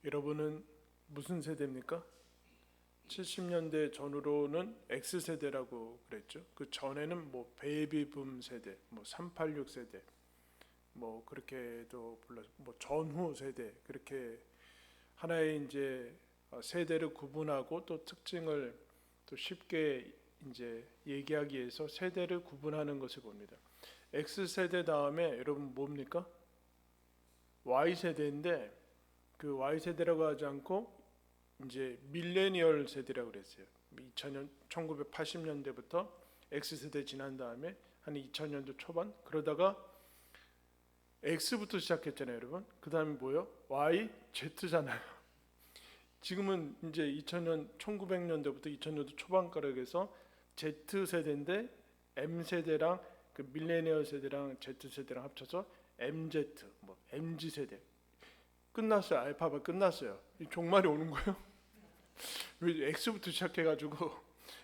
여러분은 무슨 세대입니까? 70년대 전후로는 X세대라고 그랬죠. 그 전에는 뭐 베이비붐 세대, 뭐 386 세대, 뭐 그렇게도 불러, 뭐 전후 세대, 그렇게 하나의 이제 세대를 구분하고 또 특징을 또 쉽게 이제 얘기하기 위해서 세대를 구분하는 것을 봅니다. X세대 다음에 여러분 뭡니까? Y세대인데 그 Y세대라고 하지 않고 이제 밀레니얼 세대라고 그랬어요. 2000년 1980년대부터 X세대 지난 다음에 한 2000년도 초반 그러다가 X부터 시작했잖아요, 여러분. 그다음에 뭐요? Y, Z잖아요. 지금은 이제 2000년 1900년대부터 2000년도 초반가락에서 Z세대인데 M세대랑 그 밀레니얼 세대랑 Z세대랑 합쳐서 MZ, 뭐 MZ세대. 끝났어요. 알파벳 끝났어요. 종말이 오는 거예요. X부터 시작해가지고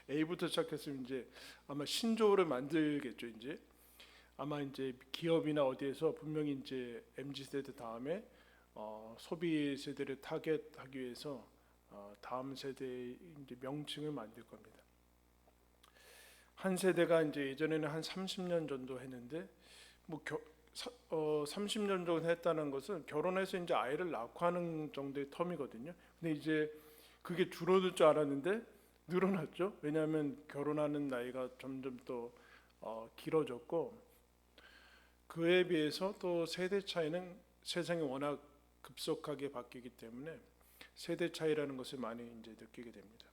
A부터 시작했으면 이제 아마 신조어를 만들겠죠. 이제 아마 이제 기업이나 어디에서 분명히 이제 MZ 세대 다음에 소비 세대를 타겟하기 위해서 다음 세대의 이제 명칭을 만들 겁니다. 한 세대가 이제 예전에는 한 30년 정도 했는데 뭐 30년 정도 했다는 것은 결혼해서 이제 아이를 낳고 하는 정도의 텀이거든요. 근데 이제 그게 줄어들 줄 알았는데 늘어났죠. 왜냐하면 결혼하는 나이가 점점 더 길어졌고 그에 비해서 또 세대 차이는 세상이 워낙 급속하게 바뀌기 때문에 세대 차이라는 것을 많이 이제 느끼게 됩니다.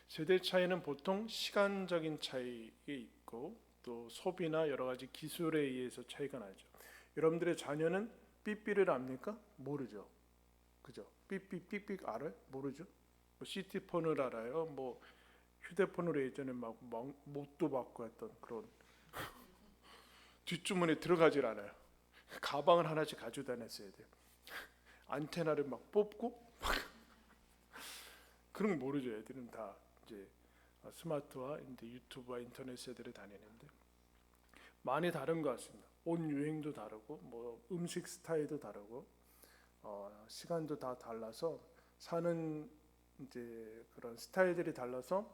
세대 차이는 보통 시간적인 차이가 있고 또 소비나 여러 가지 기술에 의해서 차이가 나죠. 여러분들의 자녀는 삐삐를 압니까? 모르죠. 그죠? 삐삐 알아요? 모르죠. 뭐 시티폰을 알아요. 뭐 휴대폰으로 예전에 막 못도 받고 했던 그런 뒷주머니에 들어가질 않아요. 가방을 하나씩 가지고 다녔어야 돼요. 안테나를 막 뽑고 그런 거 모르죠. 애들은 다 이제 스마트와 이제 유튜브와 인터넷 세대를 다니는데 많이 다른 것 같습니다. 옷 유행도 다르고 뭐 음식 스타일도 다르고 시간도 다 달라서 사는 이제 그런 스타일들이 달라서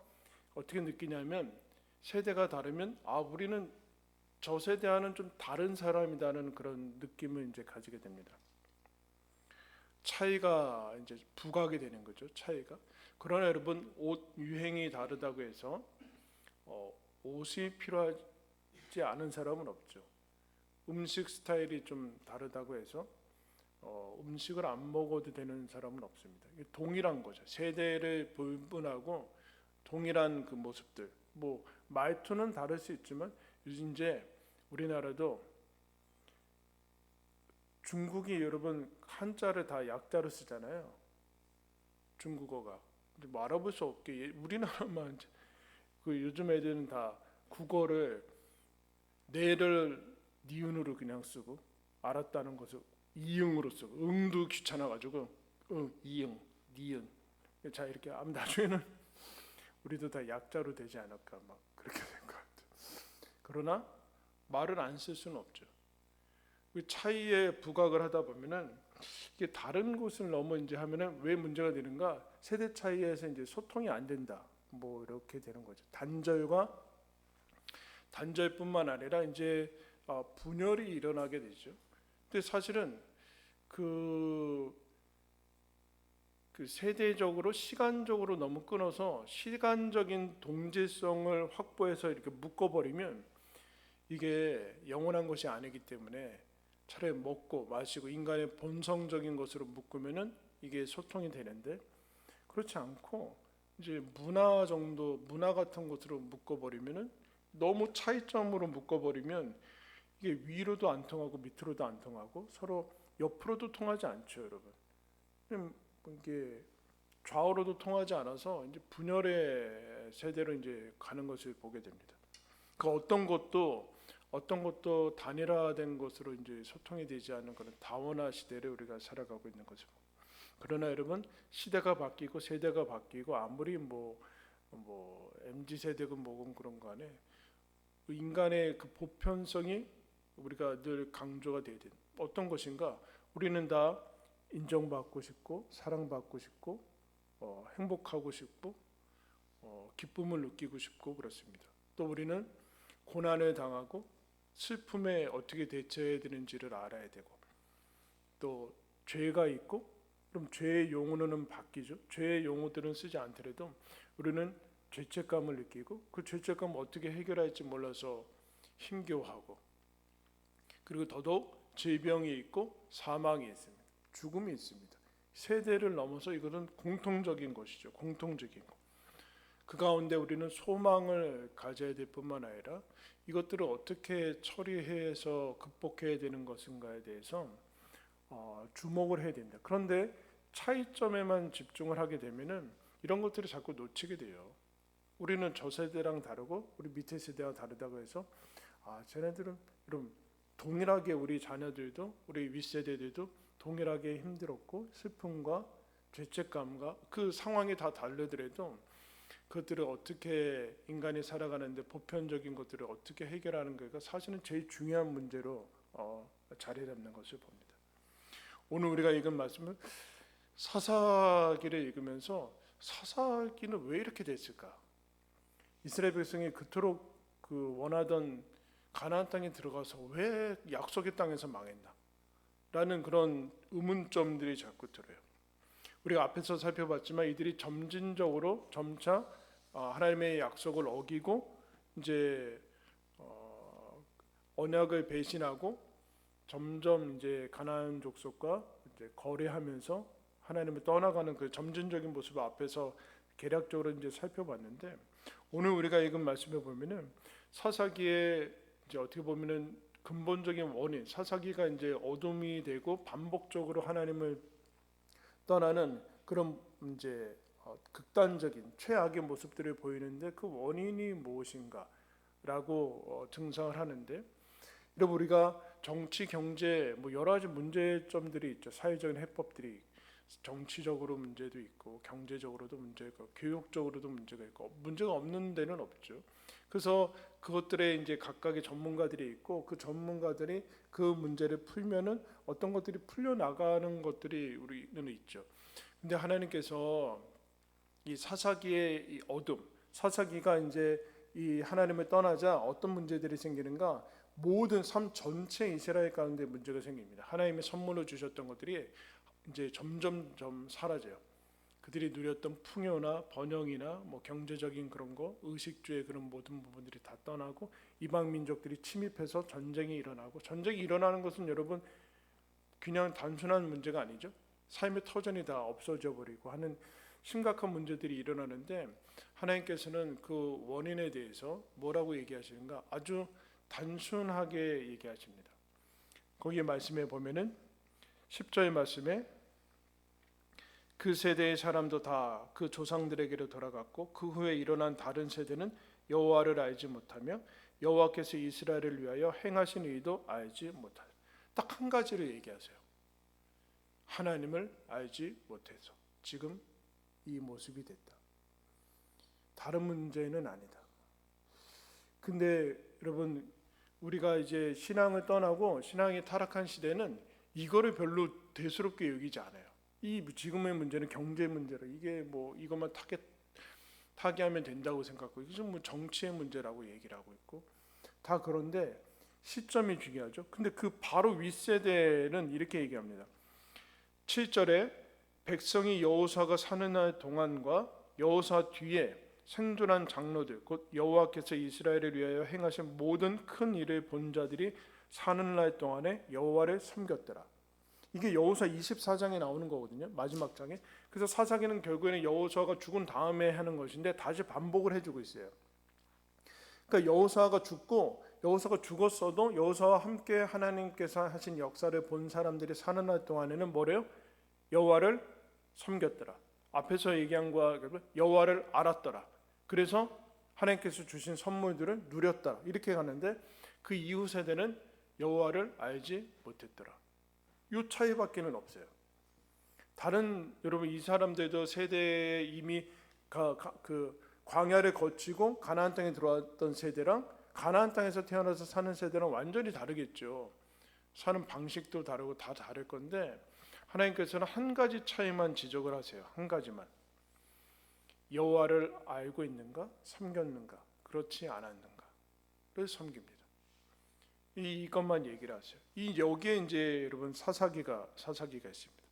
어떻게 느끼냐면 세대가 다르면 우리는 저 세대와는 좀 다른 사람이다는 그런 느낌을 이제 가지게 됩니다. 차이가 이제 부각이 되는 거죠. 차이가. 그러나 여러분 옷 유행이 다르다고 해서 옷이 필요하지 않은 사람은 없죠. 음식 스타일이 좀 다르다고 해서 음식을 안 먹어도 되는 사람은 없습니다. 이게 동일한 거죠. 세대를 불문하고 동일한 그 모습들. 뭐 말투는 다를 수 있지만 요즘 이제 우리나라도 중국이 여러분 한자를 다 약자로 쓰잖아요. 중국어가. 근데 뭐 알아볼 수 없게 우리나라만 그 요즘 애들은 다 국어를 네를 니은으로 그냥 쓰고 알았다는 것을 이응으로 쓰고 응도 귀찮아가지고 이응 니은 자 이렇게 하면 나중에는 우리도 다 약자로 되지 않을까 막 그렇게 된 것 같아요. 그러나 말을 안 쓸 수는 없죠. 그 차이에 부각을 하다 보면은 이게 다른 곳을 넘어 이제 하면은 왜 문제가 되는가? 세대 차이에서 이제 소통이 안 된다. 뭐 이렇게 되는 거죠. 단절뿐만 아니라 이제 분열이 일어나게 되죠. 근데 사실은 그 세대적으로 시간적으로 너무 끊어서 시간적인 동질성을 확보해서 이렇게 묶어버리면 이게 영원한 것이 아니기 때문에 차라리 먹고 마시고 인간의 본성적인 것으로 묶으면은 이게 소통이 되는데 그렇지 않고 이제 문화 같은 것으로 묶어버리면은 너무 차이점으로 묶어버리면 이게 위로도 안 통하고 밑으로도 안 통하고 서로 옆으로도 통하지 않죠, 여러분. 이게 좌우로도 통하지 않아서 이제 분열의 세대로 이제 가는 것을 보게 됩니다. 그 어떤 것도 단일화된 것으로 이제 소통이 되지 않는 그런 다원화 시대를 우리가 살아가고 있는 거죠. 그러나 여러분 시대가 바뀌고 세대가 바뀌고 아무리 뭐 MZ 세대고 뭐건 그런 거 안에 인간의 그 보편성이 우리가 늘 강조가 돼야 돼. 어떤 것인가? 우리는 다 인정받고 싶고 사랑받고 싶고 행복하고 싶고 기쁨을 느끼고 싶고 그렇습니다. 또 우리는 고난을 당하고 슬픔에 어떻게 대처해야 되는지를 알아야 되고, 또 죄가 있고 그럼 죄의 용어는 바뀌죠. 죄의 용어들은 쓰지 않더라도 우리는 죄책감을 느끼고 그 죄책감을 어떻게 해결할지 몰라서 힘겨워하고, 그리고 더더욱 질병이 있고 사망이 있습니다. 죽음이 있습니다. 세대를 넘어서 이것은 공통적인 것이죠. 공통적인 것. 그 가운데 우리는 소망을 가져야 될 뿐만 아니라 이것들을 어떻게 처리해서 극복해야 되는 것인가에 대해서 주목을 해야 된다. 그런데 차이점에만 집중을 하게 되면은 이런 것들을 자꾸 놓치게 돼요. 우리는 저 세대랑 다르고 우리 밑에 세대와 다르다고 해서 쟤네들은 이런 동일하게 우리 자녀들도 우리 윗세대들도 동일하게 힘들었고 슬픔과 죄책감과 그 상황이 다 다르더라도 그것들을 어떻게 인간이 살아가는데 보편적인 것들을 어떻게 해결하는 것가 사실은 제일 중요한 문제로 자리 잡는 것을 봅니다. 오늘 우리가 읽은 말씀은 사사기를 읽으면서 사사기는 왜 이렇게 됐을까? 이스라엘 백성이 그토록 원하던 가나안 땅에 들어가서 왜 약속의 땅에서 망했나? 라는 그런 의문점들이 자꾸 들어요. 우리가 앞에서 살펴봤지만 이들이 점진적으로 점차 하나님의 약속을 어기고 이제 언약을 배신하고 점점 이제 가나안 족속과 이제 거래하면서 하나님을 떠나가는 그 점진적인 모습을 앞에서 개략적으로 이제 살펴봤는데, 오늘 우리가 읽은 말씀에 보면은 사사기에 이제 어떻게 보면은 근본적인 원인, 사사기가 이제 어둠이 되고 반복적으로 하나님을 떠나는 그런 이제 극단적인 최악의 모습들을 보이는데 그 원인이 무엇인가라고 증상을 하는데, 여러분 우리가 정치, 경제 뭐 여러 가지 문제점들이 있죠. 사회적인 해법들이 정치적으로 문제도 있고 경제적으로도 문제가 있고 교육적으로도 문제가 있고 문제가 없는 데는 없죠. 그래서 그것들에 이제 각각의 전문가들이 있고 그 전문가들이 그 문제를 풀면은 어떤 것들이 풀려 나가는 것들이 우리는 있죠. 근데 하나님께서 이 사사기의 이 어둠, 사사기가 이제 이 하나님을 떠나자 어떤 문제들이 생기는가? 모든 삶 전체 이스라엘 가운데 문제가 생깁니다. 하나님이 선물로 주셨던 것들이 이제 점점 사라져요. 그들이 누렸던 풍요나 번영이나 뭐 경제적인 그런 거, 의식주의 그런 모든 부분들이 다 떠나고 이방 민족들이 침입해서 전쟁이 일어나고, 전쟁이 일어나는 것은 여러분 그냥 단순한 문제가 아니죠. 삶의 터전이 다 없어져 버리고 하는 심각한 문제들이 일어나는데, 하나님께서는 그 원인에 대해서 뭐라고 얘기하시는가? 아주 단순하게 얘기하십니다. 거기 말씀에 보면은 10절 말씀에 그 세대의 사람도 다 그 조상들에게로 돌아갔고 그 후에 일어난 다른 세대는 여호와를 알지 못하며 여호와께서 이스라엘을 위하여 행하신 의도 알지 못하다. 딱 한 가지를 얘기하세요. 하나님을 알지 못해서 지금 이 모습이 됐다. 다른 문제는 아니다. 근데 여러분 우리가 이제 신앙을 떠나고 신앙이 타락한 시대는 이거를 별로 대수롭게 여기지 않아요. 이 지금의 문제는 경제 문제라 이게 뭐 이것만 타개하면 된다고 생각하고 이게 뭐 정치의 문제라고 얘기를 하고 있고 다 그런데 시점이 중요하죠. 근데 그 바로 윗세대는 이렇게 얘기합니다. 7절에 백성이 여호사가 사는 날 동안과 여호사 뒤에 생존한 장로들 곧 여호와께서 이스라엘을 위하여 행하신 모든 큰 일을 본 자들이 사는 날 동안에 여호와를 섬겼더라. 이게 여호사 24장에 나오는 거거든요. 마지막 장에. 그래서 사사기는 결국에는 여호사가 죽은 다음에 하는 것인데 다시 반복을 해주고 있어요. 그러니까 여호사가 죽고 여호사가 죽었어도 여호사와 함께 하나님께서 하신 역사를 본 사람들이 사는 날 동안에는 뭐래요? 여호와를 섬겼더라. 앞에서 얘기한 거와 여호와를 알았더라. 그래서 하나님께서 주신 선물들을 누렸다. 이렇게 가는데 그 이후 세대는 여호와를 알지 못했더라. 이 차이밖에는 없어요. 다른 여러분 이 사람들도 세대에 이미 그 광야를 거치고 가나안 땅에 들어왔던 세대랑 가나안 땅에서 태어나서 사는 세대랑 완전히 다르겠죠. 사는 방식도 다르고 다 다를 건데 하나님께서는 한 가지 차이만 지적을 하세요. 한 가지만. 여호와를 알고 있는가? 섬겼는가? 그렇지 않았는가를 섬깁니다. 이것만 얘기를 하세요. 여기에 이제 여러분 사사기가 있습니다.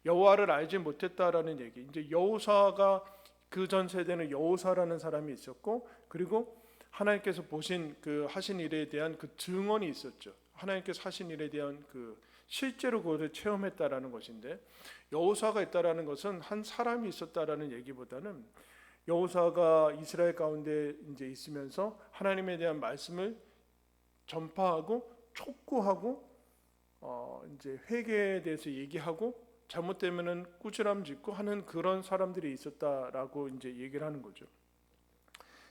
여호와를 알지 못했다라는 얘기. 이제 여호사가 그 전 세대는 여호사라는 사람이 있었고, 그리고 하나님께서 보신 그 하신 일에 대한 그 증언이 있었죠. 하나님께서 하신 일에 대한 그 실제로 그것을 체험했다라는 것인데, 여호사가 있다라는 것은 한 사람이 있었다라는 얘기보다는 여호사가 이스라엘 가운데 이제 있으면서 하나님에 대한 말씀을 전파하고 촉구하고 이제 회개에 대해서 얘기하고 잘못되면은 꾸지람 짓고 하는 그런 사람들이 있었다라고 이제 얘기를 하는 거죠.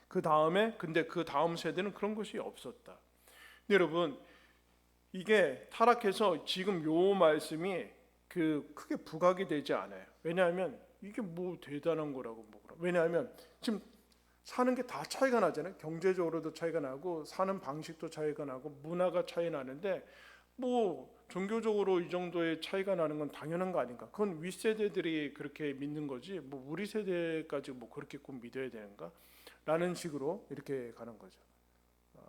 근데 그 다음 세대는 그런 것이 없었다. 근데 여러분, 이게 타락해서 지금 요 말씀이 그 크게 부각이 되지 않아요. 왜냐하면 이게 뭐 대단한 거라고 왜냐하면 지금 사는 게 다 차이가 나잖아요. 경제적으로도 차이가 나고 사는 방식도 차이가 나고 문화가 차이 나는데 뭐 종교적으로 이 정도의 차이가 나는 건 당연한 거 아닌가? 그건 윗세대들이 그렇게 믿는 거지 뭐 우리 세대까지 뭐 그렇게 꼭 믿어야 되는가? 라는 식으로 이렇게 가는 거죠.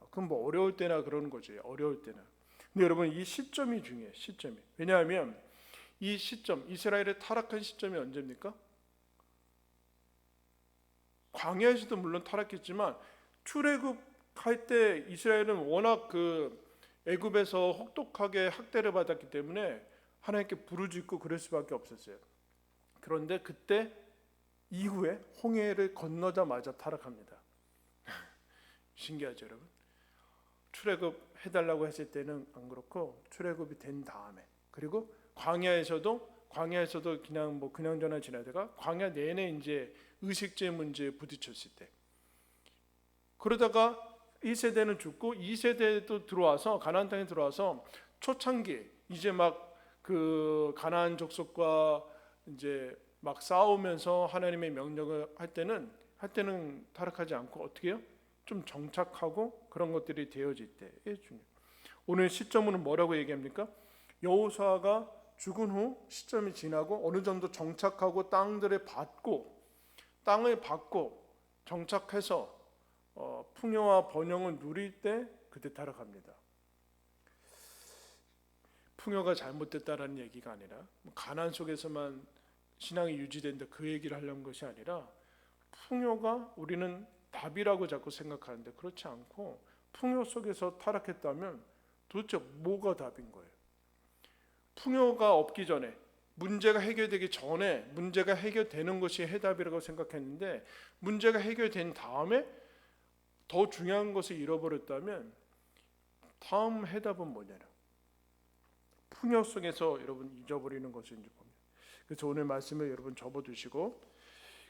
그럼 뭐 어려울 때나 그러는 거지. 어려울 때나. 근데 여러분 이 시점이 중요해요. 시점이. 왜냐하면 이 시점, 이스라엘의 타락한 시점이 언제입니까? 광야에서도 물론 타락했지만 출애굽할 때 이스라엘은 워낙 그 애굽에서 혹독하게 학대를 받았기 때문에 하나님께 부르짖고 그럴 수밖에 없었어요. 그런데 그때 이후에 홍해를 건너자마자 타락합니다. 신기하죠, 여러분? 출애굽 해달라고 했을 때는 안 그렇고 출애굽이 된 다음에, 그리고 광야에서도 그냥 뭐 그냥저냥 지나다가 광야 내내 이제 의식주의 문제에 부딪혔을 때, 그러다가 1세대는 죽고 2세대도 들어와서 가나안 땅에 들어와서 초창기 이제 막 그 가나안 족속과 이제 막 싸우면서 하나님의 명령을 할 때는 타락하지 않고 어떻게 해요? 좀 정착하고 그런 것들이 되어질 때에 중요해요. 오늘 시점은 뭐라고 얘기합니까? 여호수아가 죽은 후 시점이 지나고 어느 정도 정착하고 땅을 받고 정착해서 풍요와 번영을 누릴 때 그때 타락합니다. 풍요가 잘못됐다라는 얘기가 아니라 가난 속에서만 신앙이 유지된다 그 얘기를 하려는 것이 아니라, 풍요가 우리는 답이라고 자꾸 생각하는데 그렇지 않고 풍요 속에서 타락했다면 도대체 뭐가 답인 거예요? 풍요가 없기 전에, 문제가 해결되기 전에 문제가 해결되는 것이 해답이라고 생각했는데 문제가 해결된 다음에 더 중요한 것을 잃어버렸다면 다음 해답은 뭐냐면 풍요 속에서 여러분 잊어버리는 것인지 봅니다. 그래서 오늘 말씀을 여러분 접어두시고,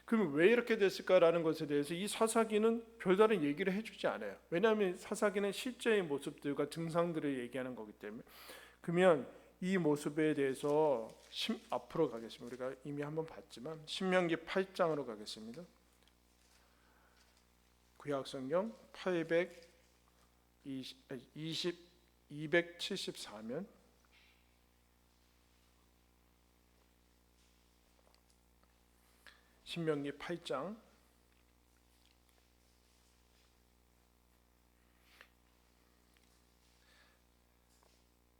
그럼 왜 이렇게 됐을까라는 것에 대해서 이 사사기는 별다른 얘기를 해주지 않아요. 왜냐하면 사사기는 실제의 모습들과 증상들을 얘기하는 거기 때문에. 그러면 이 모습에 대해서 앞으로 가겠습니다. 우리가 이미 한번 봤지만 신명기 8장으로 가겠습니다. 구약성경 274면 신명기 8장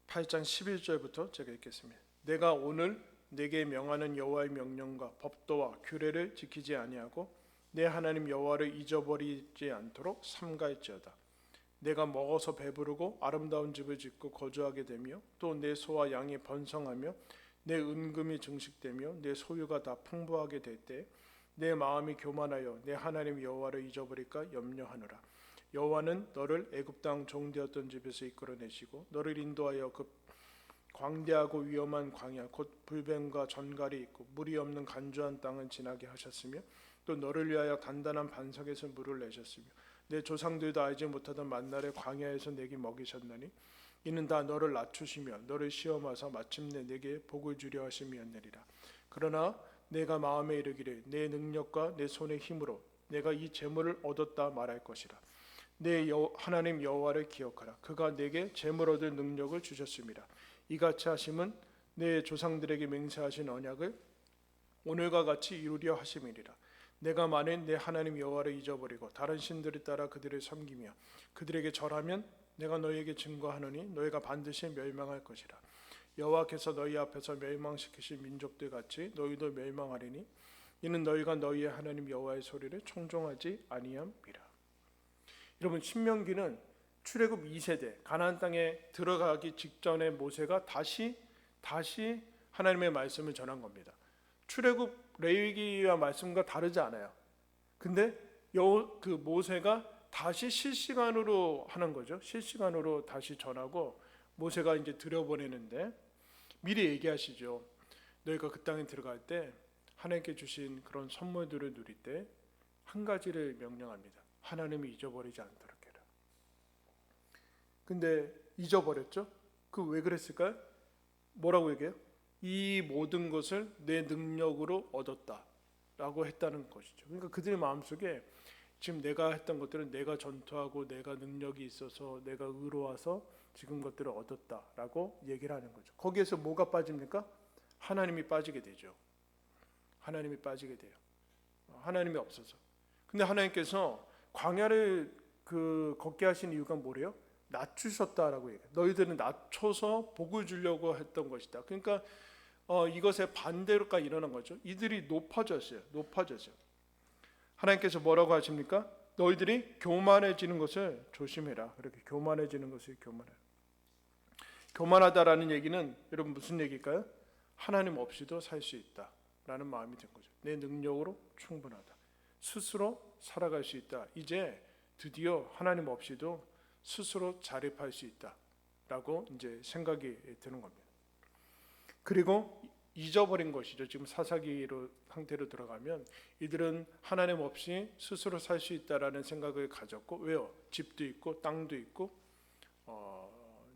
11절부터 제가 읽겠습니다. 내가 오늘 내게 명하는 여호와의 명령과 법도와 규례를 지키지 아니하고 내 하나님 여호와를 잊어버리지 않도록 삼가할지어다. 내가 먹어서 배부르고 아름다운 집을 짓고 거주하게 되며 또 내 소와 양이 번성하며 내 은금이 증식되며 내 소유가 다 풍부하게 될 때 내 마음이 교만하여 내 하나님 여호와를 잊어버릴까 염려하노라. 여호와는 너를 애굽 땅 종되었던 집에서 이끌어내시고 너를 인도하여 그 광대하고 위험한 광야 곧 불뱀과 전갈이 있고 물이 없는 간주한 땅을 지나게 하셨으며 또 너를 위하여 단단한 반석에서 물을 내셨으며 내 조상들도 알지 못하던 만나를 광야에서 내게 먹이셨나니 이는 다 너를 낮추시며 너를 시험하사 마침내 내게 복을 주려 하심이었느니라. 그러나 내가 마음에 이르기를 내 능력과 내 손의 힘으로 내가 이 재물을 얻었다 말할 것이라. 내 하나님 여호와를 기억하라. 그가 내게 재물 얻을 능력을 주셨습니다. 이같이 하심은 내 조상들에게 맹세하신 언약을 오늘과 같이 이루려 하심이리라. 내가 만일 내 하나님 여호와를 잊어버리고 다른 신들을 따라 그들을 섬기며 그들에게 절하면 내가 너희에게 증거하노니 너희가 반드시 멸망할 것이라. 여호와께서 너희 앞에서 멸망시키신 민족들 같이 너희도 멸망하리니 이는 너희가 너희의 하나님 여호와의 소리를 청종하지 아니함이라. 여러분, 신명기는 출애굽 2세대 가나안 땅에 들어가기 직전에 모세가 다시 하나님의 말씀을 전한 겁니다. 출애굽 레위기와 말씀과 다르지 않아요. 근데 그 모세가 다시 실시간으로 하는 거죠. 실시간으로 다시 전하고 모세가 이제 들여보내는데 미리 얘기하시죠. 너희가 그 땅에 들어갈 때 하나님께 주신 그런 선물들을 누릴 때 한 가지를 명령합니다. 하나님이 잊어버리지 않도록 해라. 근데 잊어버렸죠? 그 왜 그랬을까요? 뭐라고 얘기해요? 이 모든 것을 내 능력으로 얻었다 라고 했다는 것이죠. 그러니까 그들의 마음속에 지금 내가 했던 것들은 내가 전투하고 내가 능력이 있어서 내가 의로워서 지금 것들을 얻었다 라고 얘기를 하는 거죠. 거기에서 뭐가 빠집니까? 하나님이 빠지게 되죠. 하나님이 빠지게 돼요. 하나님이 없어서. 근데 하나님께서 광야를 걷게 하신 이유가 뭐래요? 낮추셨다라고 얘기해요. 너희들은 낮춰서 복을 주려고 했던 것이다. 그러니까 이것의 반대로가 일어난 거죠. 이들이 높아졌어요. 하나님께서 뭐라고 하십니까? 너희들이 교만해지는 것을 조심해라. 그렇게 교만해지는 것을 교만해라. 교만하다라는 얘기는 여러분 무슨 얘기일까요? 하나님 없이도 살 수 있다라는 마음이 든 거죠. 내 능력으로 충분하다. 스스로 살아갈 수 있다. 이제 드디어 하나님 없이도 스스로 자립할 수 있다라고 이제 생각이 드는 겁니다. 그리고 잊어버린 것이죠. 지금 사사기로 상태로 들어가면 이들은 하나님 없이 스스로 살 수 있다라는 생각을 가졌고, 왜요? 집도 있고 땅도 있고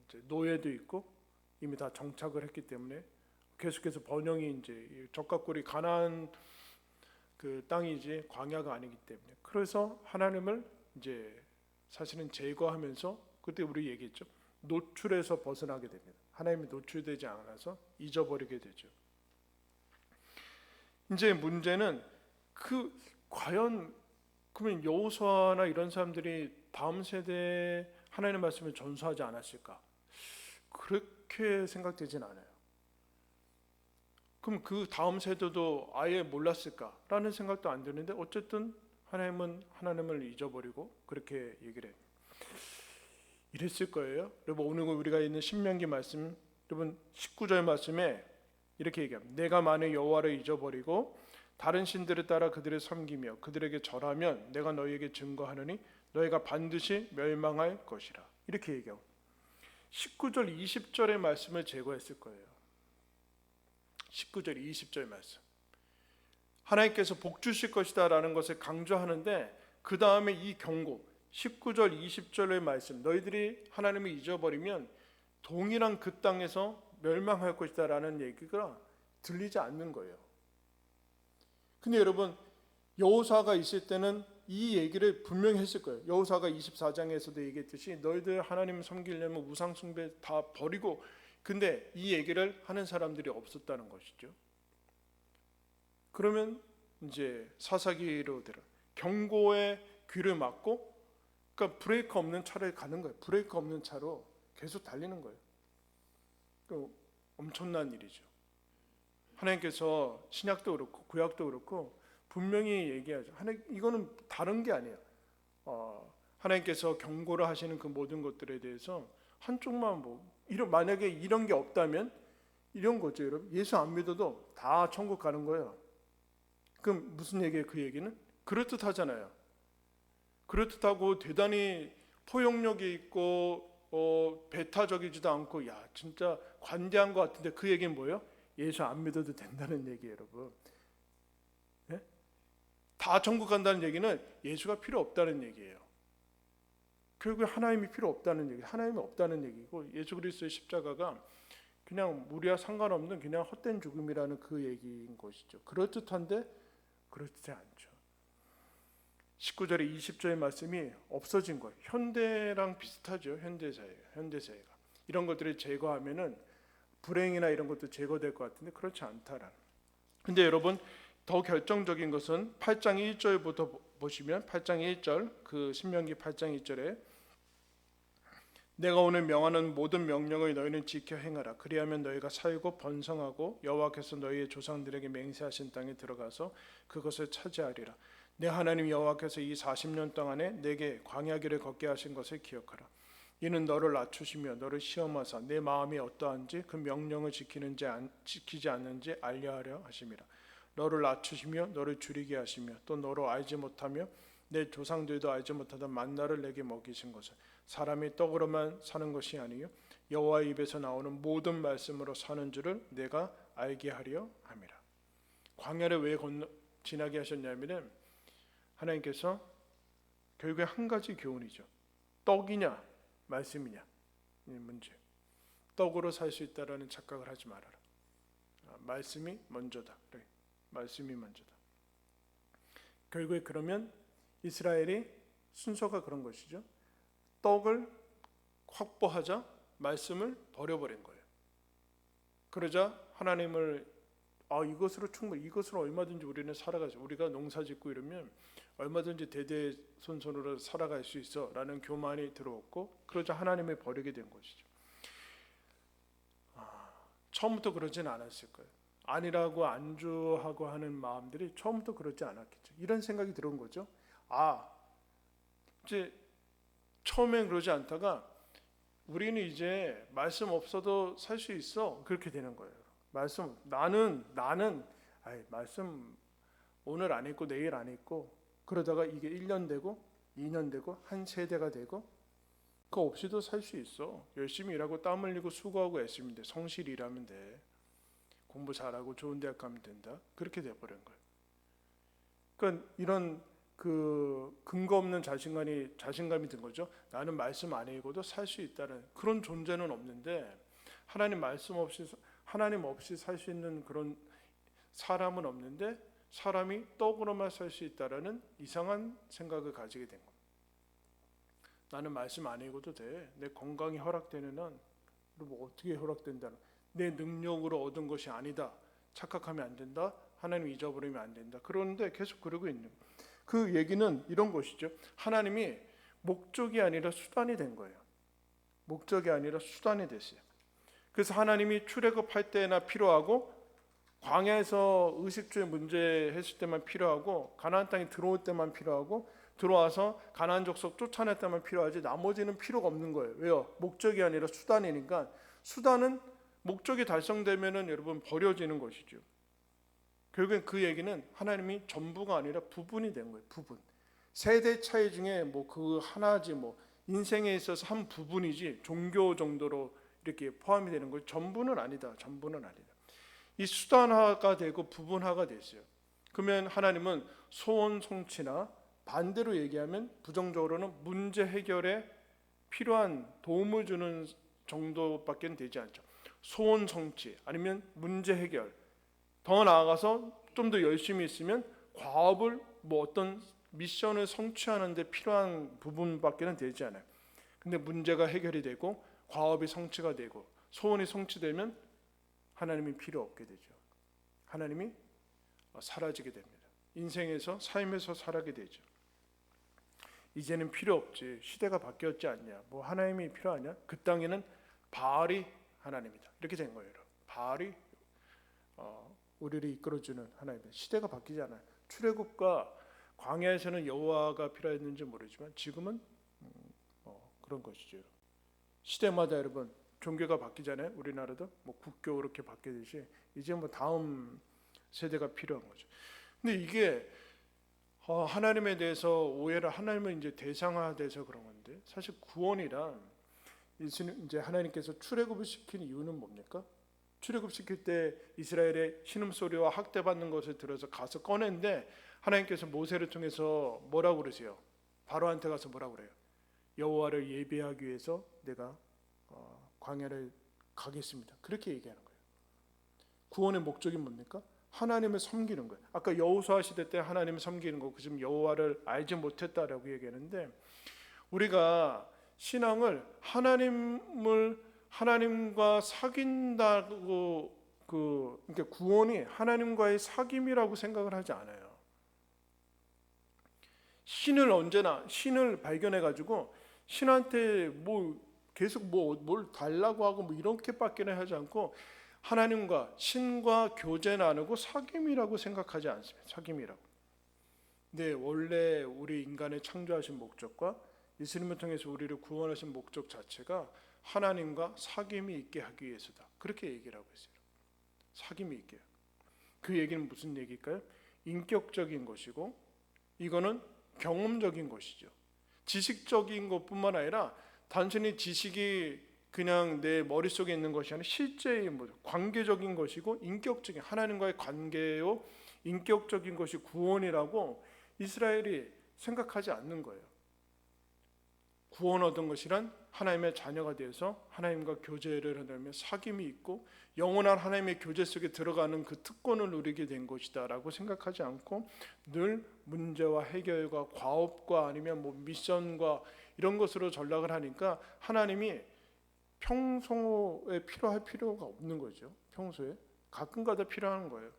이제 노예도 있고 이미 다 정착을 했기 때문에 계속해서 번영이 이제 적각골이 가나안 그 땅이지 광야가 아니기 때문에, 그래서 하나님을 이제 사실은 제거하면서 그때 우리 얘기했죠. 노출에서 벗어나게 됩니다. 하나님이 노출되지 않아서 잊어버리게 되죠. 이제 문제는 과연 그러면 여호수아나 이런 사람들이 다음 세대에 하나님의 말씀을 전수하지 않았을까? 그렇게 생각되진 않아요. 그럼 그 다음 세대도 아예 몰랐을까라는 생각도 안 드는데 어쨌든 하나님은 하나님을 잊어버리고 그렇게 얘기를 해요. 이랬을 거예요. 여러분, 오늘 우리가 있는 신명기 말씀, 여러분 19절 말씀에 이렇게 얘기합니다. 내가 만일 여호와를 잊어버리고 다른 신들을 따라 그들을 섬기며 그들에게 절하면 내가 너희에게 증거하노니 너희가 반드시 멸망할 것이라. 이렇게 얘기하고 19절 20절의 말씀을 제거했을 거예요. 19절 20절 말씀, 하나님께서 복 주실 것이다 라는 것을 강조하는데 그 다음에 이 경고 19절 20절의 말씀, 너희들이 하나님을 잊어버리면 동일한 그 땅에서 멸망할 것이다 라는 얘기가 들리지 않는 거예요. 근데 여러분, 여호수아가 있을 때는 이 얘기를 분명히 했을 거예요. 여호수아가 24장에서도 얘기했듯이 너희들 하나님 섬기려면 우상 숭배 다 버리고, 근데 이 얘기를 하는 사람들이 없었다는 것이죠. 그러면 이제 사사기로 들어 경고의 귀를 막고, 그러니까 브레이크 없는 차를 가는 거예요. 브레이크 없는 차로 계속 달리는 거예요. 엄청난 일이죠. 하나님께서 신약도 그렇고 구약도 그렇고 분명히 얘기하죠. 이거는 다른 게 아니에요. 하나님께서 경고를 하시는 그 모든 것들에 대해서 한쪽만 만약에 이런 게 없다면 이런 거죠, 여러분. 예수 안 믿어도 다 천국 가는 거예요. 그럼 무슨 얘기예요? 그 얘기는 그럴듯하잖아요. 그럴듯하고 대단히 포용력이 있고 배타적이지도 않고 야 진짜 관대한 것 같은데 그 얘기는 뭐예요? 예수 안 믿어도 된다는 얘기예요, 여러분. 네? 다 천국 간다는 얘기는 예수가 필요 없다는 얘기예요. 결국 하나님이 필요 없다는 얘기, 하나님이 없다는 얘기고 예수 그리스도의 십자가가 그냥 우리와 상관없는 그냥 헛된 죽음이라는 그 얘기인 것이죠. 그럴듯한데 그렇지 않죠. 19절에 20절의 말씀이 없어진 거예요. 현대랑 비슷하죠. 현대사회가 이런 것들을 제거하면은 불행이나 이런 것도 제거될 것 같은데 그렇지 않다라는. 근데 여러분 더 결정적인 것은 8장 1절부터 보시면 8장 1절 그 신명기 8장 1절에 내가 오늘 명하는 모든 명령을 너희는 지켜 행하라. 그리하면 너희가 살고 번성하고 여호와께서 너희의 조상들에게 맹세하신 땅에 들어가서 그것을 차지하리라. 내 하나님 여호와께서 이 40년 동안에 내게 광야길을 걷게 하신 것을 기억하라. 이는 너를 낮추시며 너를 시험하사 내 마음이 어떠한지 그 명령을 지키지 않는지 알려하려 하심이라. 너를 낮추시며 너를 줄이게 하시며 또 너로 알지 못하며 내 조상들도 알지 못하던 만나를 내게 먹이신 것을 사람이 떡으로만 사는 것이 아니요 여호와의 입에서 나오는 모든 말씀으로 사는 줄을 내가 알게 하려 함이라. 광야를 왜 지나게 하셨냐면은 하나님께서 결국에 한 가지 교훈이죠. 떡이냐 말씀이냐 이 문제. 떡으로 살 수 있다라는 착각을 하지 말아라. 말씀이 먼저다. 그래. 말씀이 먼저다. 결국에 그러면 이스라엘이 순서가 그런 것이죠. 떡을 확보하자 말씀을 버려버린 거예요. 그러자 하나님을 이것으로 충분히 이것으로 얼마든지 우리는 살아가죠. 우리가 농사짓고 이러면 얼마든지 대대손손으로 살아갈 수 있어라는 교만이 들어왔고 그러자 하나님을 버리게 된 것이죠. 처음부터 그러진 않았을 거예요. 아니라고 안주하고 하는 마음들이 처음부터 그러지 않았겠죠. 이런 생각이 들어온 거죠. 이제 처음엔 그러지 않다가 우리는 이제 말씀 없어도 살 수 있어 그렇게 되는 거예요. 말씀 나는 말씀 오늘 안 읽고 내일 안 읽고 그러다가 이게 1년 되고 2년 되고 한 세대가 되고 그거 없이도 살 수 있어. 열심히 일하고 땀 흘리고 수고하고 애쓰면 돼. 성실히 일하면 돼. 공부 잘하고 좋은 대학 가면 된다. 그렇게 돼버린 거예요. 그러니까 이런 그 근거 없는 자신감이 든 거죠. 나는 말씀 안 읽어도 살 수 있다는 그런 존재는 없는데 하나님 없이 살 수 있는 그런 사람은 없는데 사람이 떡으로만 살 수 있다라는 이상한 생각을 가지게 된 겁니다. 나는 말씀 안 읽어도 돼. 내 건강이 허락되는 한 뭐 어떻게 허락된다는 내 능력으로 얻은 것이 아니다. 착각하면 안 된다. 하나님 잊어버리면 안 된다. 그런데 계속 그러고 있는 그 얘기는 이런 것이죠. 하나님이 목적이 아니라 수단이 된 거예요. 목적이 아니라 수단이 됐어요. 그래서 하나님이 출애굽할 때나 필요하고 광야에서 의식주의 문제 했을 때만 필요하고 가나안 땅에 들어올 때만 필요하고 들어와서 가나안 족속 쫓아낼 때만 필요하지 나머지는 필요가 없는 거예요. 왜요? 목적이 아니라 수단이니까 수단은 목적이 달성되면은 여러분 버려지는 것이죠. 결국엔 그 얘기는 하나님이 전부가 아니라 부분이 된 거예요. 부분. 세대 차이 중에 뭐 그 하나지 뭐 인생에 있어서 한 부분이지 종교 정도로 이렇게 포함이 되는 거예요. 전부는 아니다. 전부는 아니다. 이 수단화가 되고 부분화가 됐어요. 그러면 하나님은 소원 성취나 반대로 얘기하면 부정적으로는 문제 해결에 필요한 도움을 주는 정도밖에 되지 않죠. 소원 성취 아니면 문제 해결 더 나아가서 좀 더 열심히 있으면 과업을 뭐 어떤 미션을 성취하는 데 필요한 부분밖에는 되지 않아요. 근데 문제가 해결이 되고 과업이 성취가 되고 소원이 성취되면 하나님이 필요 없게 되죠. 하나님이 사라지게 됩니다. 인생에서 삶에서 살아게 되죠. 이제는 필요 없지. 시대가 바뀌었지 않냐. 뭐 하나님이 필요하냐? 그 땅에는 바알이 하나님이다. 이렇게 된 거예요. 바알이 우리를 이끌어주는 하나님. 시대가 바뀌지 않아요. 출애굽과 광야에서는 여호와가 필요했는지 모르지만 지금은 그런 것이죠. 시대마다 여러분 종교가 바뀌잖아요. 우리나라도 뭐 국교 그렇게 바뀌듯이 이제 뭐 다음 세대가 필요한 거죠. 근데 이게 하나님에 대해서 오해를 하나님은 이제 대상화돼서 그런 건데 사실 구원이란 이제 하나님께서 출애굽을 시킨 이유는 뭡니까? 출애굽시킬 때 이스라엘의 신음소리와 학대받는 것을 들어서 가서 꺼낸데 하나님께서 모세를 통해서 뭐라고 그러세요? 바로한테 가서 뭐라고 그래요? 여호와를 예배하기 위해서 내가 광야를 가겠습니다. 그렇게 얘기하는 거예요. 구원의 목적이 뭡니까? 하나님을 섬기는 거예요. 아까 여호수아 시대 때 하나님을 섬기는 거고 지금 여호와를 알지 못했다라고 얘기하는데 우리가 신앙을 하나님과 사귄다고 그러니까 구원이 하나님과의 사귐이라고 생각을 하지 않아요. 신을 발견해 가지고 신한테 뭐 계속 뭘 달라고 하고 뭐 이렇게밖에는 하지 않고 하나님과 신과 교제 나누고 사귐이라고 생각하지 않습니다. 사귐이라고. 근데 원래 우리 인간의 창조하신 목적과 예수님을 통해서 우리를 구원하신 목적 자체가 하나님과 사귐이 있게 하기 위해서다. 그렇게 얘기를 하고 있어요. 사귐이 있게. 그 얘기는 무슨 얘기일까요? 인격적인 것이고 이거는 경험적인 것이죠. 지식적인 것뿐만 아니라 단순히 지식이 그냥 내 머릿속에 있는 것이 아니라 실제의 관계적인 것이고 인격적인 하나님과의 관계요 인격적인 것이 구원이라고 이스라엘이 생각하지 않는 거예요. 구원 얻은 것이란 하나님의 자녀가 되어서 하나님과 교제를 하며 사귐이 있고 영원한 하나님의 교제 속에 들어가는 그 특권을 누리게 된 것이다 라고 생각하지 않고 늘 문제와 해결과 과업과 아니면 미션과 이런 것으로 전락을 하니까 하나님이 평소에 필요할 필요가 없는 거죠. 평소에 가끔가다 필요한 거예요.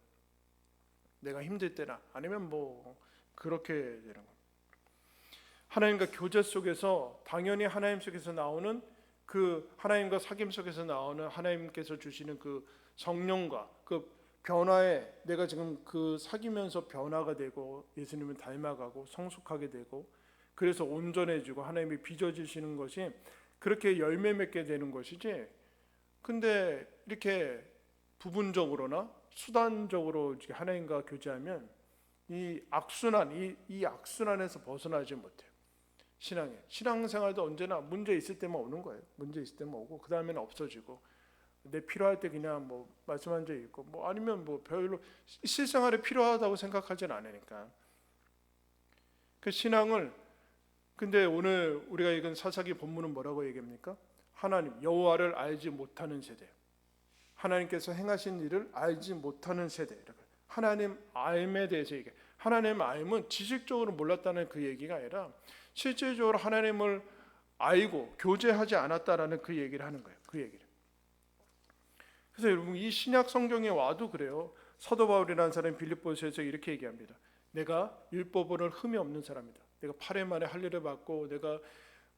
내가 힘들 때나 아니면 그렇게 되는 거예요. 하나님과 교제 속에서 당연히 하나님 속에서 나오는 그 하나님과 사귐 속에서 나오는 하나님께서 주시는 그 성령과 그 변화에 내가 지금 그 사귀면서 변화가 되고 예수님을 닮아가고 성숙하게 되고 그래서 온전해지고 하나님이 빚어주시는 것이 그렇게 열매 맺게 되는 것이지. 근데 이렇게 부분적으로나 수단적으로 하나님과 교제하면 이 악순환에서 벗어나지 못해요. 신앙생활도 언제나 문제 있을 때만 오는 거예요. 문제 있을 때만 오고 그 다음에는 없어지고 내 필요할 때 그냥 말씀한 적 있고 아니면 별로 실생활에 필요하다고 생각하지는 않으니까 그 신앙을. 근데 오늘 우리가 읽은 사사기 본문은 뭐라고 얘기합니까? 하나님 여호와를 알지 못하는 세대, 하나님께서 행하신 일을 알지 못하는 세대. 하나님 알에 대해서 얘기해. 하나님 알은 지식적으로 몰랐다는 그 얘기가 아니라 실질적으로 하나님을 알고 교제하지 않았다라는 그 얘기를 하는 거예요. 그 얘기를. 그래서 여러분 이 신약 성경에 와도 그래요. 사도 바울이라는 사람이 빌립보서에서 이렇게 얘기합니다. 내가 율법으로는 흠이 없는 사람이다. 내가 8회 만에 할례를 받고 내가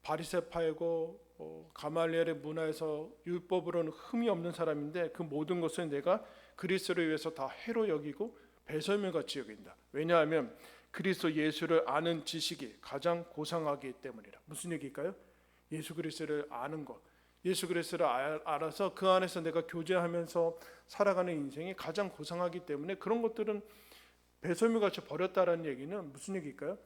바리새파이고 가말리엘의 문화에서 율법으로는 흠이 없는 사람인데 그 모든 것을 내가 그리스도를 위해서 다 해로 여기고 배설물같이 여긴다. 왜냐하면 그리스도 예수를 아는 지식이 가장 고상하기 때문이라. 무슨 얘기일까요? 예수 그리스도를 아는 것, 예수 그리스도를 알아서 그 안에서 내가 교제하면서 살아가는 인생이 가장 고상하기 때문에 그런 것들은 배설물같이 버렸다라는 얘기는 무슨 얘기일까요?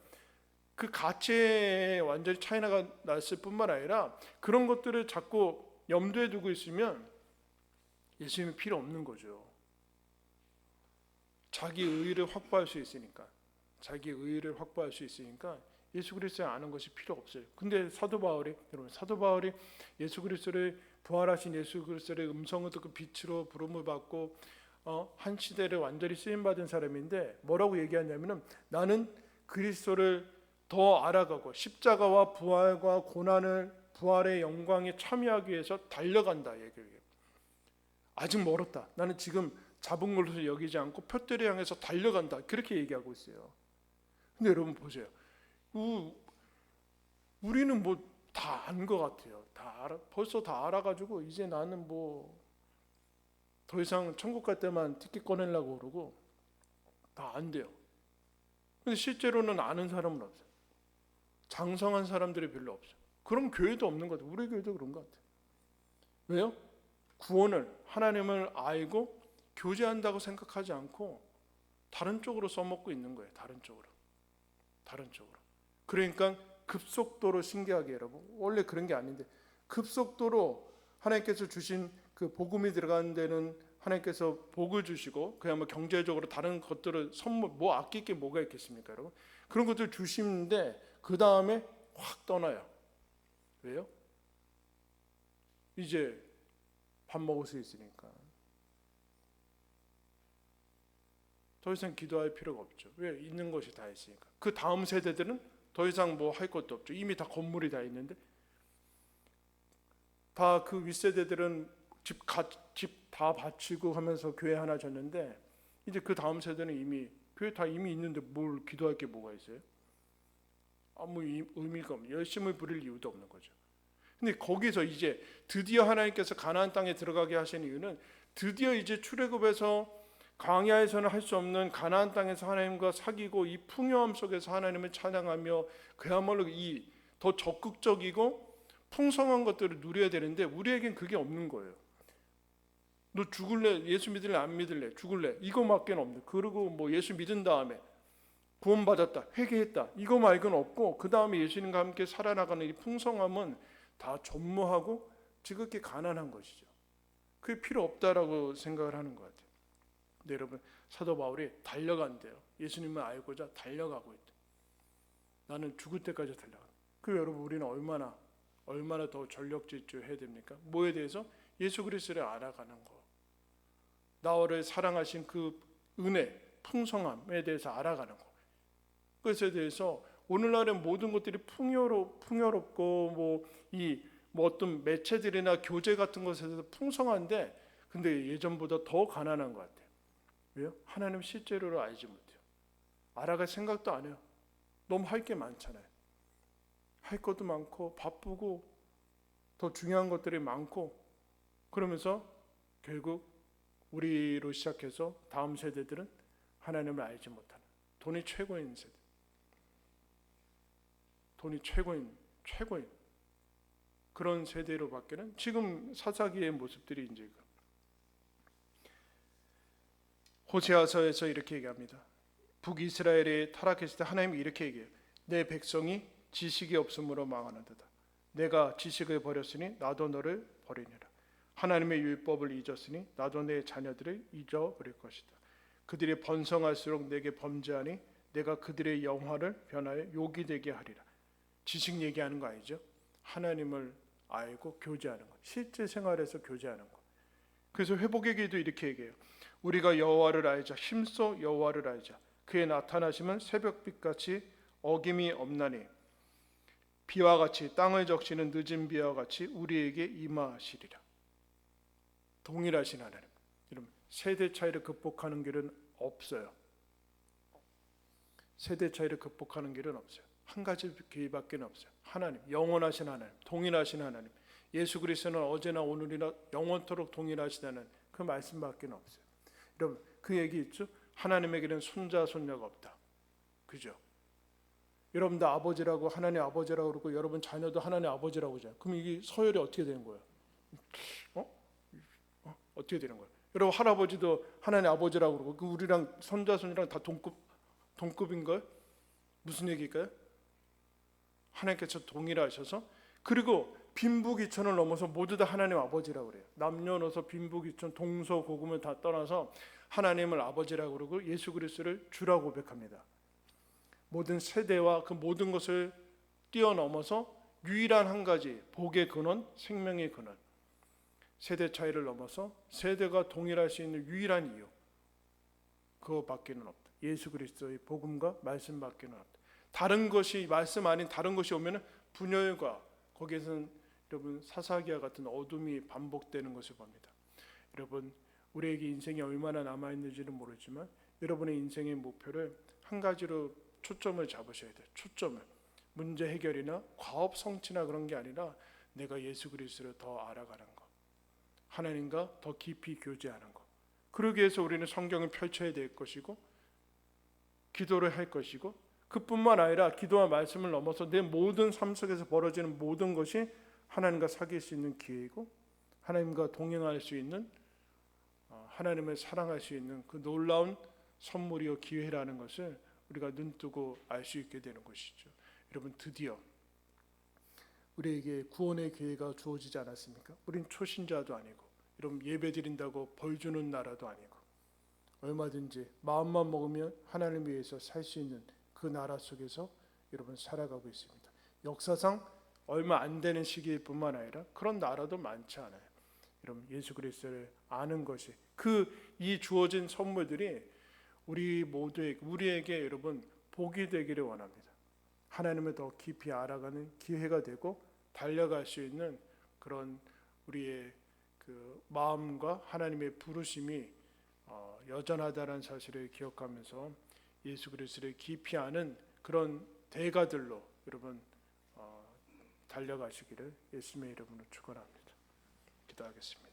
그 가치에 완전히 차이가 났을 뿐만 아니라 그런 것들을 자꾸 염두에 두고 있으면 예수님이 필요 없는 거죠. 자기 의의를 확보할 수 있으니까. 자기 의의를 확보할 수 있으니까 예수 그리스도를 아는 것이 필요 없어요. 근데 사도 바울이 예수 그리스도를 부활하신 예수 그리스도의 음성을 듣고 빛으로 부름을 받고 한 시대를 완전히 쓰임 받은 사람인데 뭐라고 얘기하냐면은 나는 그리스도를 더 알아가고 십자가와 부활과 고난을 부활의 영광에 참여하기 위해서 달려간다 얘기해요. 아직 멀었다. 나는 지금 잡은 것으로 여기지 않고 표대를 향해서 달려간다. 그렇게 얘기하고 있어요. 근데 여러분 보세요. 우리는 다 안 것 같아요. 벌써 다 알아가지고 이제 나는 더 이상 천국 갈 때만 티켓 꺼내려고 그러고 다 안 돼요. 근데 실제로는 아는 사람은 없어요. 장성한 사람들이 별로 없어요. 그런 교회도 없는 것 같아요. 우리 교회도 그런 것 같아요. 왜요? 구원을 하나님을 알고 교제한다고 생각하지 않고 다른 쪽으로 써먹고 있는 거예요. 다른 쪽으로. 그러니까 급속도로 신기하게 여러분 원래 그런 게 아닌데 급속도로 하나님께서 주신 그 복음이 들어가는 데는 하나님께서 복을 주시고 그야말로 경제적으로 다른 것들을 선물 아낄 게 뭐가 있겠습니까 여러분. 그런 것들 주시는데 그 다음에 확 떠나요. 왜요? 이제 밥 먹을 수 있으니까 더 이상 기도할 필요가 없죠. 왜? 있는 것이 다 있으니까. 그 다음 세대들은 더 이상 할 것도 없죠. 이미 다 건물이 다 있는데 다 그 윗세대들은 집 다 바치고 하면서 교회 하나 졌는데, 이제 그 다음 세대는 이미 교회 다 이미 있는데 뭘 기도할 게 뭐가 있어요? 아무 의미가 없는, 열심을 부릴 이유도 없는 거죠. 근데 거기서 이제 드디어 하나님께서 가나안 땅에 들어가게 하신 이유는, 드디어 이제 출애굽에서 광야에서는 할 수 없는 가나안 땅에서 하나님과 사귀고 이 풍요함 속에서 하나님을 찬양하며 그야말로 이 더 적극적이고 풍성한 것들을 누려야 되는데, 우리에겐 그게 없는 거예요. 너 죽을래? 예수 믿을래? 안 믿을래? 죽을래? 이거밖에 없는. 그리고 뭐 예수 믿은 다음에 구원받았다, 회개했다, 이거 말고는 없고, 그 다음에 예수님과 함께 살아나가는 이 풍성함은 다 전무하고 지극히 가난한 것이죠. 그게 필요 없다라고 생각을 하는 것 같아요. 근데 여러분, 사도 바울이 달려간대요. 예수님을 알고자 달려가고 있다. 나는 죽을 때까지 달려간다. 그 여러분, 우리는 얼마나 더 전력 질주해야 됩니까? 뭐에 대해서? 예수 그리스도를 알아가는 거, 나를 사랑하신 그 은혜, 풍성함에 대해서 알아가는 거. 그것에 대해서 오늘날의 모든 것들이 풍요롭고 뭐 어떤 매체들이나 교재 같은 것에서 풍성한데, 근데 예전보다 더 가난한 것 같아요. 왜요? 하나님 실제로를 알지 못해요. 알아갈 생각도 안 해요. 너무 할 게 많잖아요. 할 것도 많고 바쁘고 더 중요한 것들이 많고, 그러면서 결국 우리로 시작해서 다음 세대들은 하나님을 알지 못하는, 돈이 최고인 세대, 돈이 최고인 그런 세대로 바뀌는 지금 사사기의 모습들이 이제, 호세아서에서 이렇게 얘기합니다. 북이스라엘이 타락했을 때 하나님이 이렇게 얘기해요. 내 백성이 지식이 없음으로 망하는도다. 내가 지식을 버렸으니 나도 너를 버리니라. 하나님의 율법을 잊었으니 나도 내 자녀들을 잊어버릴 것이다. 그들이 번성할수록 내게 범죄하니 내가 그들의 영화를 변하여 욕이 되게 하리라. 지식 얘기하는 거 아니죠? 하나님을 알고 교제하는 것, 실제 생활에서 교제하는 것. 그래서 회복의 기도 이렇게 얘기해요. 우리가 여호와를 알자, 힘써 여호와를 알자. 그의 나타나심은 새벽빛같이 어김이 없나니 비와 같이 땅을 적시는 늦은 비와 같이 우리에게 임하시리라. 동일하신 하나님. 여러분, 세대 차이를 극복하는 길은 없어요. 세대 차이를 극복하는 길은 없어요. 한 가지 길밖에 없어요. 하나님, 영원하신 하나님, 동일하신 하나님. 예수 그리스도는 어제나 오늘이나 영원토록 동일하시다는 그 말씀밖에 없어요. 여러분, 그 얘기 있죠? 하나님에게는 손자 손녀가 없다. 그죠? 여러분도 아버지라고, 하나님 아버지라고 그러고, 여러분 자녀도 하나님 아버지라고 하잖아요. 그럼 이게 서열이 어떻게 되는 거예요? 어떻게 되는 거예요? 여러분 할아버지도 하나님 아버지라고 그러고, 그 우리랑 손자 손녀랑 다 동급인가요? 무슨 얘기일까요? 하나님께서 동일하셔서, 그리고 빈부귀천을 넘어서 모두 다 하나님 아버지라고 그래요. 남녀노소 빈부귀천 동서고금을 다 떠나서 하나님을 아버지라고 그러고 예수 그리스도를 주라고 고백합니다. 모든 세대와 그 모든 것을 뛰어넘어서 유일한 한 가지 복의 근원, 생명의 근원, 세대 차이를 넘어서 세대가 동일할 수 있는 유일한 이유, 그거밖에는 없다. 예수 그리스도의 복음과 말씀밖에는 없다. 다른 것이, 말씀 아닌 다른 것이 오면 분열과, 거기에서는 여러분 사사기와 같은 어둠이 반복되는 것을 봅니다. 여러분, 우리에게 인생이 얼마나 남아있는지는 모르지만 여러분의 인생의 목표를 한 가지로 초점을 잡으셔야 돼요. 초점을 문제 해결이나 과업 성취나 그런 게 아니라 내가 예수 그리스도를 더 알아가는 것, 하나님과 더 깊이 교제하는 것. 그러기 위해서 우리는 성경을 펼쳐야 될 것이고 기도를 할 것이고, 그뿐만 아니라 기도와 말씀을 넘어서 내 모든 삶 속에서 벌어지는 모든 것이 하나님과 사귈 수 있는 기회이고, 하나님과 동행할 수 있는, 하나님을 사랑할 수 있는 그 놀라운 선물이요 기회라는 것을 우리가 눈뜨고 알 수 있게 되는 것이죠. 여러분, 드디어 우리에게 구원의 기회가 주어지지 않았습니까? 우린 초신자도 아니고, 여러분 예배드린다고 벌 주는 나라도 아니고, 얼마든지 마음만 먹으면 하나님을 위해서 살 수 있는 그 나라 속에서 여러분 살아가고 있습니다. 역사상 얼마 안 되는 시기일 뿐만 아니라 그런 나라도 많지 않아요. 여러분, 예수 그리스도를 아는 것이, 이 주어진 선물들이 우리 모두에게, 우리에게 여러분 복이 되기를 원합니다. 하나님을 더 깊이 알아가는 기회가 되고 달려갈 수 있는 그런 우리의 그 마음과 하나님의 부르심이 여전하다는 사실을 기억하면서 예수 그리스도를 깊이 아는 그런 대가들로 여러분 달려가시기를 예수님의 이름으로 축원합니다. 기도하겠습니다.